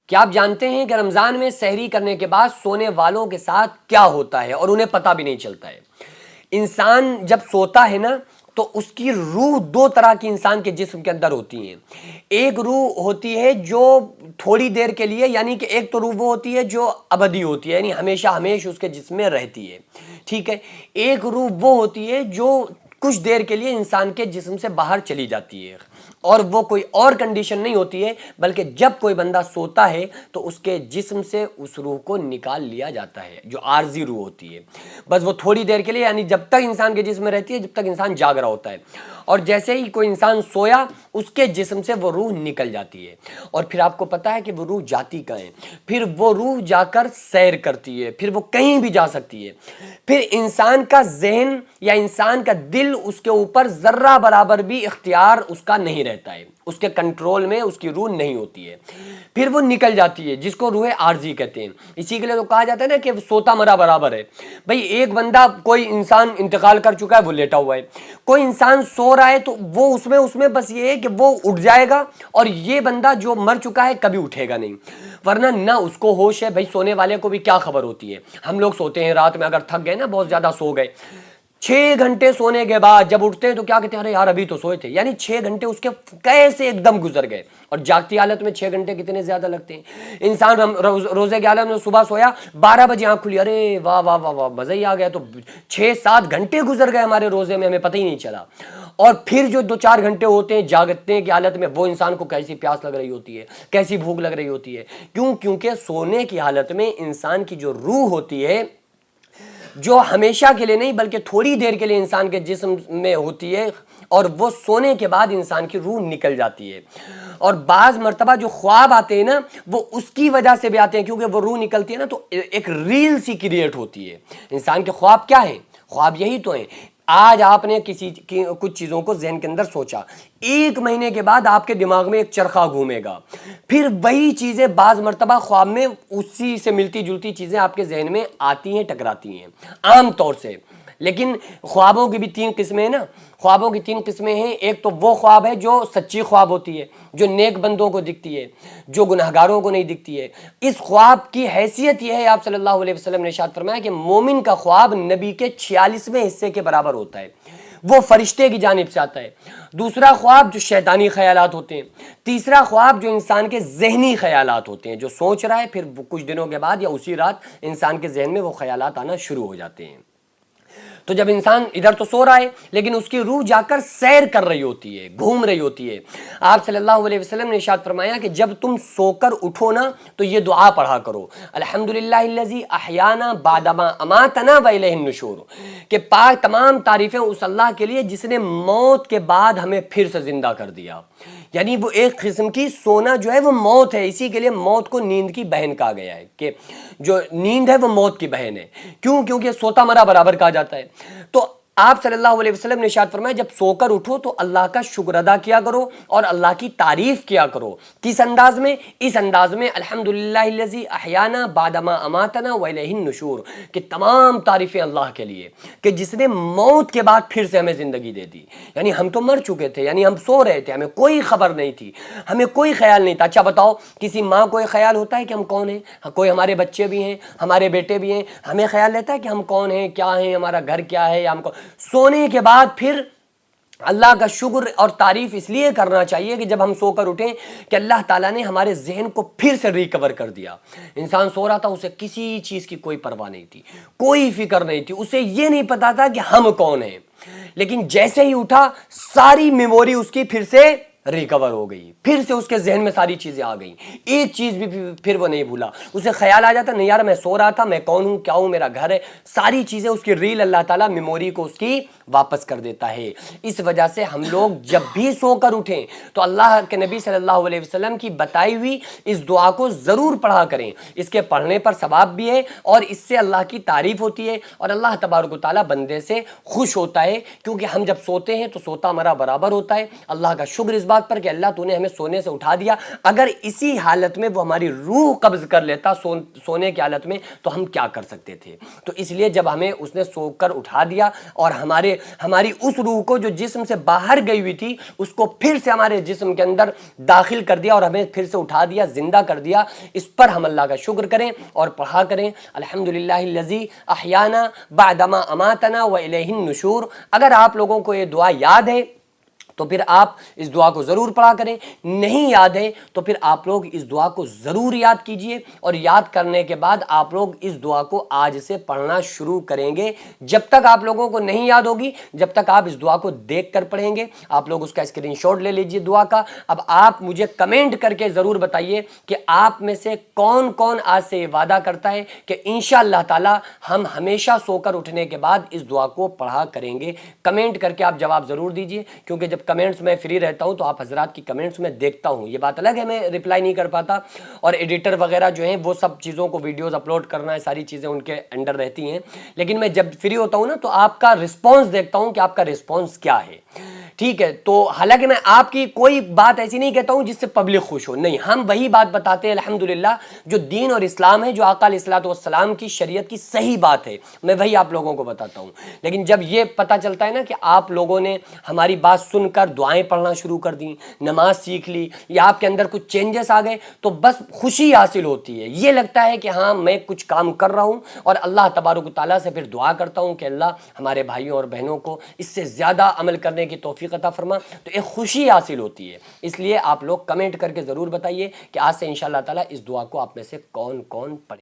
کیا آپ جانتے ہیں کہ رمضان میں سحری کرنے کے بعد سونے والوں کے ساتھ کیا ہوتا ہے اور انہیں پتہ بھی نہیں چلتا ہے؟ انسان جب سوتا ہے نا تو اس کی روح دو طرح کی انسان کے جسم کے اندر ہوتی ہیں۔ ایک روح ہوتی ہے جو تھوڑی دیر کے لیے، یعنی کہ ایک تو روح وہ ہوتی ہے جو ابدی ہوتی ہے، یعنی ہمیشہ ہمیشہ اس کے جسم میں رہتی ہے، ٹھیک ہے۔ ایک روح وہ ہوتی ہے جو کچھ دیر کے لیے انسان کے جسم سے باہر چلی جاتی ہے، اور وہ کوئی اور کنڈیشن نہیں ہوتی ہے، بلکہ جب کوئی بندہ سوتا ہے تو اس کے جسم سے اس روح کو نکال لیا جاتا ہے، جو عارضی روح ہوتی ہے، بس وہ تھوڑی دیر کے لیے، یعنی جب تک انسان کے جسم میں رہتی ہے، جب تک انسان جاگ رہا ہوتا ہے، اور جیسے ہی کوئی انسان سویا اس کے جسم سے وہ روح نکل جاتی ہے، اور پھر آپ کو پتا ہے کہ وہ روح جاتی کہاں ہے؟ پھر وہ روح جا کر سیر کرتی ہے، پھر وہ کہیں بھی جا سکتی ہے، پھر انسان کا ذہن یا انسان کا دل اس کے اوپر ذرہ برابر بھی اختیار اس کا نہیں رہتا ہے، اس کے کنٹرول میں اس کی روح نہیں ہوتی ہے، پھر وہ نکل جاتی ہے، جس کو روح عارضی کہتے ہیں۔ اسی کے لیے تو کہا جاتا ہے نا کہ سوتا مرا برابر ہے۔ بھئی ایک بندہ، کوئی انسان انتقال کر چکا ہے، وہ لیٹا ہوا ہے، کوئی انسان سو رہا ہے تو وہ اس میں بس یہ ہے کہ وہ اٹھ جائے گا، اور یہ بندہ جو مر چکا ہے کبھی اٹھے گا نہیں، ورنہ نہ اس کو ہوش ہے۔ بھئی سونے والے کو بھی کیا خبر ہوتی ہے؟ ہم لوگ سوتے ہیں رات میں، اگر تھک گئے نا، بہت زیادہ سو گئے، 6 گھنٹے سونے کے بعد جب اٹھتے ہیں تو کیا کہتے ہیں؟ ارے یار ابھی تو سوئے تھے، یعنی 6 گھنٹے اس کے کیسے ایک دم گزر گئے۔ اور جاگتی حالت میں 6 گھنٹے کتنے زیادہ لگتے ہیں۔ انسان روزے کی حالت میں صبح سویا، 12 بجے آنکھ کھلی، ارے واہ واہ واہ واہ، مزہ ہی آ گیا، تو 6-7 گھنٹے گزر گئے ہمارے روزے میں، ہمیں پتہ ہی نہیں چلا۔ اور پھر جو 2-4 گھنٹے ہوتے ہیں جاگتے کی حالت میں، وہ انسان کو کیسی پیاس لگ رہی ہوتی ہے، کیسی بھوک لگ رہی ہوتی ہے۔ کیونکہ سونے کی حالت میں انسان کی جو روح ہوتی ہے، جو ہمیشہ کے لیے نہیں بلکہ تھوڑی دیر کے لیے انسان کے جسم میں ہوتی ہے، اور وہ سونے کے بعد انسان کی روح نکل جاتی ہے۔ اور بعض مرتبہ جو خواب آتے ہیں نا، وہ اس کی وجہ سے بھی آتے ہیں، کیونکہ وہ روح نکلتی ہے نا تو ایک ریل سی کریٹ ہوتی ہے۔ انسان کے خواب کیا ہیں؟ خواب یہی تو ہیں۔ آج آپ نے کچھ چیزوں کو ذہن کے اندر سوچا، 1 مہینے کے بعد آپ کے دماغ میں ایک چرخہ گھومے گا، پھر وہی چیزیں بعض مرتبہ خواب میں اسی سے ملتی جلتی چیزیں آپ کے ذہن میں آتی ہیں، ٹکراتی ہیں عام طور سے۔ لیکن خوابوں کی بھی 3 قسمیں ہیں نا، خوابوں کی 3 قسمیں ہیں۔ ایک تو وہ خواب ہے جو سچی خواب ہوتی ہے، جو نیک بندوں کو دکھتی ہے، جو گناہگاروں کو نہیں دکھتی ہے۔ اس خواب کی حیثیت یہ ہے، آپ صلی اللہ علیہ وسلم نے ارشاد فرمایا کہ مومن کا خواب نبی کے 46ویں حصے کے برابر ہوتا ہے، وہ فرشتے کی جانب سے آتا ہے۔ دوسرا خواب جو شیطانی خیالات ہوتے ہیں۔ تیسرا خواب جو انسان کے ذہنی خیالات ہوتے ہیں، جو سوچ رہا ہے، پھر کچھ دنوں کے بعد یا اسی رات انسان کے ذہن میں وہ خیالات آنا شروع ہو جاتے ہیں۔ تو جب انسان ادھر تو سو رہا ہے، لیکن اس کی روح جا کر سیر کر رہی ہوتی ہے، گھوم رہی ہوتی ہے۔ آپ صلی اللہ علیہ وسلم نے ارشاد فرمایا کہ جب تم سو کر اٹھو نا تو یہ دعا پڑھا کرو، الحمدللہ الذی احیانا بعدما اماتنا والیہ النشور، کہ پاک تمام تعریفیں اس اللہ کے لیے جس نے موت کے بعد ہمیں پھر سے زندہ کر دیا۔ یعنی وہ ایک قسم کی سونا جو ہے وہ موت ہے، اسی کے لیے موت کو نیند کی بہن کہا گیا ہے، کہ جو نیند ہے وہ موت کی بہن ہے۔ کیونکہ سوتا مرا برابر کہا جاتا ہے۔ تو آپ صلی اللہ علیہ وسلم نے ارشاد فرمایا جب سو کر اٹھو تو اللہ کا شکر ادا کیا کرو اور اللہ کی تعریف کیا کرو۔ کس انداز میں؟ اس انداز میں الحمدللہ الذی احیانا بعدما اماتنا والیہ النشور، کہ تمام تعریفیں اللہ کے لیے کہ جس نے موت کے بعد پھر سے ہمیں زندگی دے دی۔ یعنی ہم تو مر چکے تھے، یعنی ہم سو رہے تھے، ہمیں کوئی خبر نہیں تھی، ہمیں کوئی خیال نہیں تھا۔ اچھا بتاؤ، کسی ماں کو خیال ہوتا ہے کہ ہم کون ہیں؟ کوئی ہمارے بچے بھی ہیں، ہمارے بیٹے بھی ہیں، ہمیں خیال رہتا ہے کہ ہم کون ہیں، کیا ہیں، ہمارا گھر کیا ہے، یا ہم کو سونے کے بعد پھر اللہ کا شکر اور تعریف اس لیے کرنا چاہیے کہ جب ہم سو کر اٹھیں کہ اللہ تعالیٰ نے ہمارے ذہن کو پھر سے ریکور کر دیا۔ انسان سو رہا تھا، اسے کسی چیز کی کوئی پرواہ نہیں تھی، کوئی فکر نہیں تھی، اسے یہ نہیں پتا تھا کہ ہم کون ہیں، لیکن جیسے ہی اٹھا ساری میموری اس کی پھر سے ریکور ہو گئی، پھر سے اس کے ذہن میں ساری چیزیں آ گئیں، ایک چیز بھی پھر وہ نہیں بھولا۔ اسے خیال آ جاتا نہیں یار میں سو رہا تھا، میں کون ہوں، کیا ہوں، میرا گھر ہے، ساری چیزیں اس کی ریل اللہ تعالیٰ میموری کو اس کی واپس کر دیتا ہے۔ اس وجہ سے ہم لوگ جب بھی سو کر اٹھیں تو اللہ کے نبی صلی اللہ علیہ وسلم کی بتائی ہوئی اس دعا کو ضرور پڑھا کریں۔ اس کے پڑھنے پر ثواب بھی ہے اور اس سے اللہ کی تعریف ہوتی ہے اور اللہ تبارک و تعالیٰ بندے سے خوش ہوتا ہے، کیونکہ ہم جب سوتے ہیں تو سوتا مرا برابر ہوتا ہے۔ اللہ کا شکر اس بات پر کہ اللہ تو نے ہمیں سونے سے اٹھا دیا، اگر اسی حالت میں وہ ہماری روح قبض کر لیتا سونے کی حالت میں تو ہم کیا کر سکتے تھے؟ تو اس لیے جب ہمیں اس نے سو کر اٹھا دیا اور ہمارے کہ ہماری اس روح کو جو جسم سے باہر گئی ہوئی تھی اس کو پھر سے ہمارے جسم کے اندر داخل کر دیا اور ہمیں پھر سے اٹھا دیا, زندہ کر دیا. اس پر ہم اللہ کا شکر کریں اور پڑھا کریں الحمدللہ الذی احیانا بعدما اماتنا والیہ النشور. اگر آپ لوگوں کو یہ دعا یاد ہے تو پھر آپ اس دعا کو ضرور پڑھا کریں, نہیں یاد ہے تو پھر آپ لوگ اس دعا کو ضرور یاد کیجئے, اور یاد کرنے کے بعد آپ لوگ اس دعا کو آج سے پڑھنا شروع کریں گے. جب تک آپ لوگوں کو نہیں یاد ہوگی, جب تک آپ اس دعا کو دیکھ کر پڑھیں گے. آپ لوگ اس کا اسکرین شاٹ لے لیجئے دعا کا. اب آپ مجھے کمنٹ کر کے ضرور بتائیے کہ آپ میں سے کون کون آج سے یہ وعدہ کرتا ہے کہ انشاءاللہ تعالی ہم ہمیشہ سو کر اٹھنے کے بعد اس دعا کو پڑھا کریں گے. کمنٹ کر کے آپ جواب ضرور دیجئے, کیونکہ جب کمنٹس میں فری رہتا ہوں تو آپ حضرات کی کمنٹس میں دیکھتا ہوں. یہ بات الگ ہے میں رپلائی نہیں کر پاتا, اور ایڈیٹر وغیرہ جو ہیں وہ سب چیزوں کو ویڈیوز اپلوڈ کرنا ہے, ساری چیزیں ان کے انڈر رہتی ہیں. لیکن میں جب فری ہوتا ہوں نا تو آپ کا رسپانس دیکھتا ہوں کہ آپ کا رسپانس کیا ہے. ٹھیک ہے, تو حالانکہ میں آپ کی کوئی بات ایسی نہیں کہتا ہوں جس سے پبلک خوش ہو, نہیں, ہم وہی بات بتاتے ہیں الحمدللہ جو دین اور اسلام ہے, جو آقا علیہ الصلوۃ والسلام کی شریعت کی صحیح بات ہے, میں وہی آپ لوگوں کو بتاتا ہوں. لیکن جب یہ پتہ چلتا ہے نا کہ آپ لوگوں نے ہماری بات سن کر دعائیں پڑھنا شروع کر دیں, نماز سیکھ لی, یا آپ کے اندر کچھ چینجز آ گئے, تو بس خوشی حاصل ہوتی ہے. یہ لگتا ہے کہ ہاں میں کچھ کام کر رہا ہوں, اور اللہ تبارک و تعالیٰ سے پھر دعا کرتا ہوں کہ اللہ ہمارے بھائیوں اور بہنوں کو اس سے زیادہ عمل کرنے کی توفیق عطا فرما. تو ایک خوشی حاصل ہوتی ہے. اس لیے آپ لوگ کمنٹ کر کے ضرور بتائیے کہ آج سے انشاءاللہ تعالیٰ اس دعا کو آپ میں سے کون کون پڑھے.